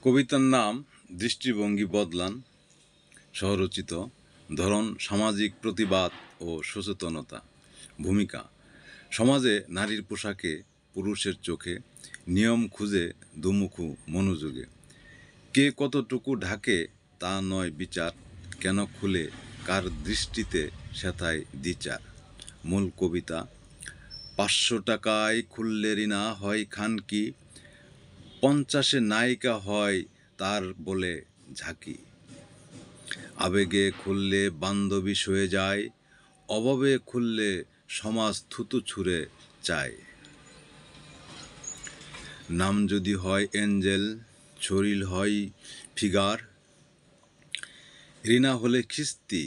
কবিতার নাম দৃষ্টিভঙ্গি বদলান। স্বরচিত। ধরন সামাজিক প্রতিবাদ ও সচেতনতা। ভূমিকা সমাজে নারীর পোশাকে, পুরুষের চোখে, নিয়ম খুঁজে দুমুখু মনোযোগে। কে কতটুকু ঢাকে তা নয় বিচার, কেন খুলে কার দৃষ্টিতে সেথায় দ্বিচার। মূল কবিতা ৫০০ টাকায় খুললে রিনা হয় খানকি, ৫০-এ নায়িকা হয় তার বলে ঝাঁকি। আবেগে খুললে বান্ধবী সয়ে যায়, অভাবে খুললে সমাজ থুতু ছুঁড়ে চায়। নাম যদি হয় এঞ্জেল, শরীর হয় ফিগার, রিনা হলে খিস্তি,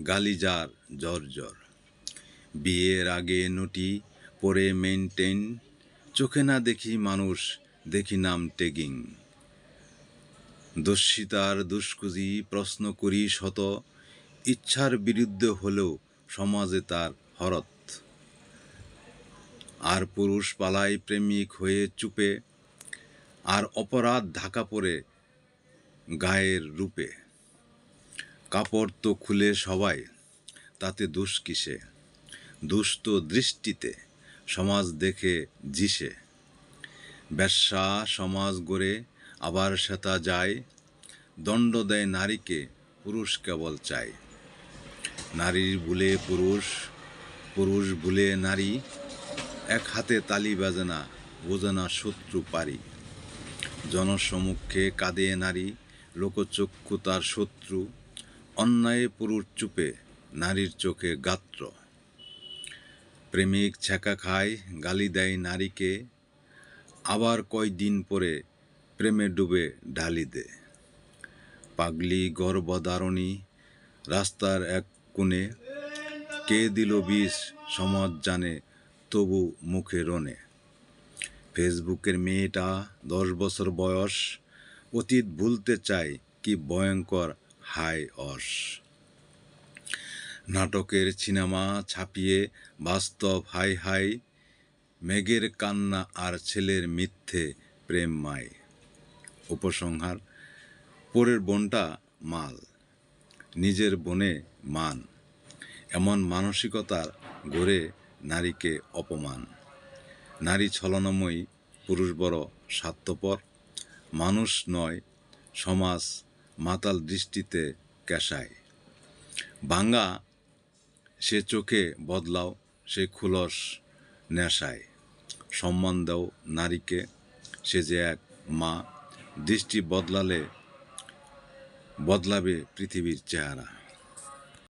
গালি যার জর্জর। বিয়ের আগে নটি পরে মেইনটেইন, চোখে না দেখি মানুষ, দেখি নাম ট্যাগিং। দস্যিতার দুষ্কুজি প্রশ্ন করি শত, ইচ্ছার বিরুদ্ধে হলেও সমাজে তার হরত। আর পুরুষ পালায় প্রেমিক হয়ে চুপে, আর অপরাধ ঢাকা পড়ে গায়ের রূপে। কাপড় তো খুলে সবাই, তাতে দোষ কিসে? দুষ্ট দৃষ্টিতে সমাজ দেখে জিসে। বেশ্যা সমাজ গড়ে আবার সেটা যায়, দণ্ড দেয় নারীকে, পুরুষ কেবল চায়। নারীর ভুলে পুরুষ, পুরুষ ভুলে নারী, এক হাতে তালি বাজে না, বোঝে না শত্রু পারি। জনসমক্ষে কাঁদে নারী, লোকচক্ষু তার শত্রু, অন্যায়ে পুরুষ চুপে, নারীর চোখে গাত্র। প্রেমিক ছ্যাঁকা খায়, গালি দেয় নারীকে, আবার কয়দিন পরে প্রেমে ডুবে ঢালি দে। পাগলি গর্ভধারণী রাস্তার এক কোণে, কে দিল বিষ সমাজ জানে, তবু মুখে রনে। ফেসবুকের মেয়েটা ১০ বছর বয়স, অতীত ভুলতে চায়, কি ভয়ঙ্কর হায় অস। নাটকের সিনেমা ছাপিয়ে বাস্তব হাই হাই, মেঘের কান্না আর ছেলের মিথ্যে প্রেম মায়। উপসংহার: পরের বোনটা মাল, নিজের বোনে মান, এমন মানসিকতার গড়ে নারীকে অপমান। নারী ছলনাময়ী, পুরুষ বড় স্বার্থপর। মানুষ নয়, সমাজ মাতাল দৃষ্টিতে কেশায়। ভাঙা সে চোখে বদলাও সে খুলস নেশায়। সম্মান দাও নারীকে, সে যে এক মা। দৃষ্টি বদলালে বদলাবে পৃথিবীর চেহারা।